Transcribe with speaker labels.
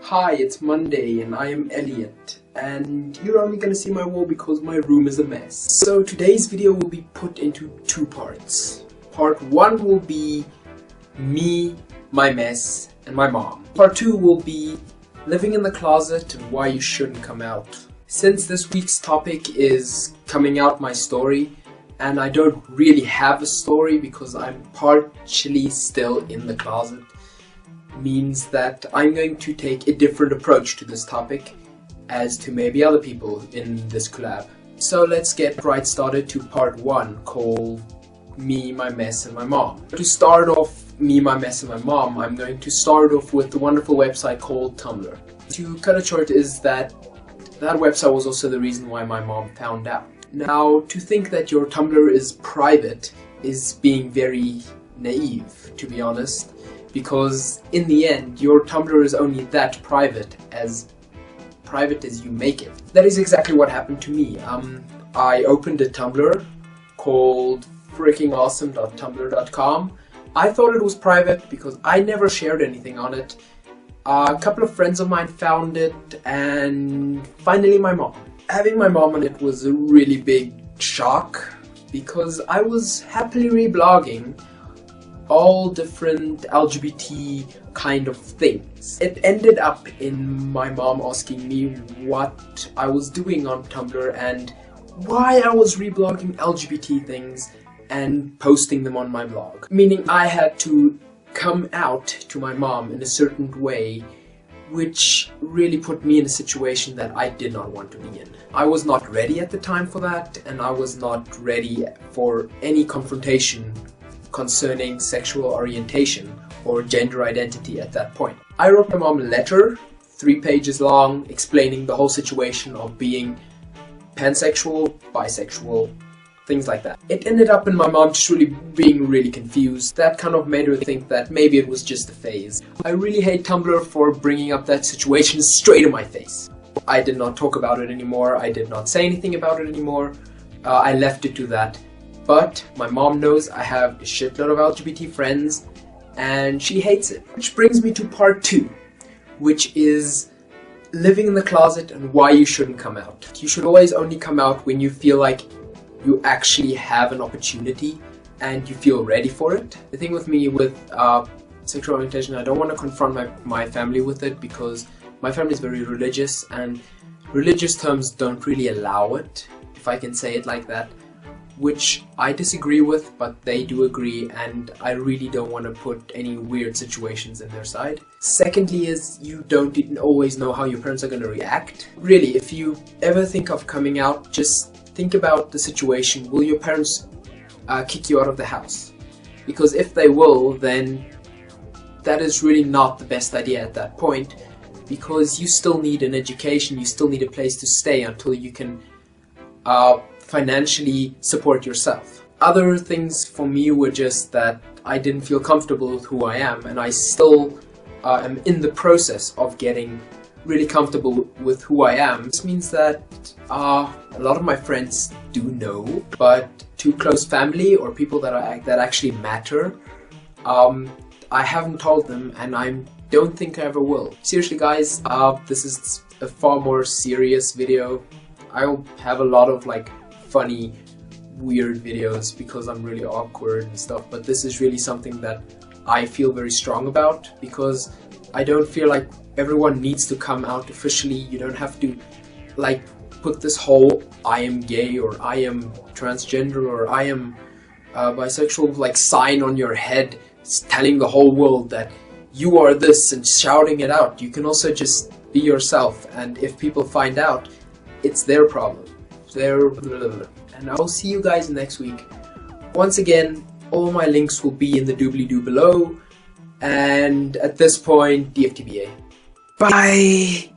Speaker 1: Hi, it's Monday and I am Elliot, and you're only gonna see my wall because my room is a mess. So today's video will be put into two parts. Part 1 will be me, my mess, and my mom. Part 2 will be living in the closet and why you shouldn't come out. Since this week's topic is coming out my story, and I don't really have a story because I'm partially still in the closet, means that I'm going to take a different approach to this topic as to maybe other people in this collab. So let's get right started to part 1 called Me, My Mess and My Mom. To start off Me, My Mess and My Mom, I'm going to start off with the wonderful website called Tumblr. To cut it short is that website was also the reason why my mom found out. Now, to think that your Tumblr is private is being very naive, to be honest. Because in the end, your Tumblr is only that private as you make it. That is exactly what happened to me. I opened a Tumblr called freakingawesome.tumblr.com. I thought it was private because I never shared anything on it. A couple of friends of mine found it, and finally my mom. Having my mom on it was a really big shock because I was happily reblogging all different LGBT kind of things. It ended up in my mom asking me what I was doing on Tumblr and why I was reblogging LGBT things and posting them on my blog. Meaning I had to come out to my mom in a certain way, which really put me in a situation that I did not want to be in. I was not ready at the time for that, and I was not ready for any confrontation concerning sexual orientation or gender identity at that point. I wrote my mom a letter, 3 pages long, explaining the whole situation of being pansexual, bisexual, things like that. It ended up in my mom just being really confused. That kind of made her think that maybe it was just a phase. I really hate Tumblr for bringing up that situation straight in my face. I did not talk about it anymore, I did not say anything about it anymore, I left it to that. But my mom knows I have a shitload of LGBT friends and she hates it. Which brings me to part 2, which is living in the closet and why you shouldn't come out. You should always only come out when you feel like you actually have an opportunity and you feel ready for it. The thing with me with sexual orientation, I don't want to confront my family with it because my family is very religious and religious terms don't really allow it, if I can say it like that. Which I disagree with, but they do agree, and I really don't want to put any weird situations in their side. Secondly is, you don't always know how your parents are going to react. Really, if you ever think of coming out, just think about the situation. Will your parents kick you out of the house? Because if they will, then that is really not the best idea at that point, because you still need an education, you still need a place to stay until you can financially support yourself. Other things for me were just that I didn't feel comfortable with who I am, and I still am in the process of getting really comfortable with who I am. This means that a lot of my friends do know, but to close family or people that actually matter, I haven't told them, and I don't think I ever will. Seriously guys, this is a far more serious video. I'll have a lot of like funny, weird videos because I'm really awkward and stuff, but this is really something that I feel very strong about because I don't feel like everyone needs to come out officially. You don't have to like put this whole I am gay or I am transgender or I am bisexual like sign on your head telling the whole world that you are this and shouting it out. You can also just be yourself, and if people find out, it's their problem. And I'll see you guys next week. Once again, all my links will be in the doobly-doo below, and at this point, DFTBA. Bye!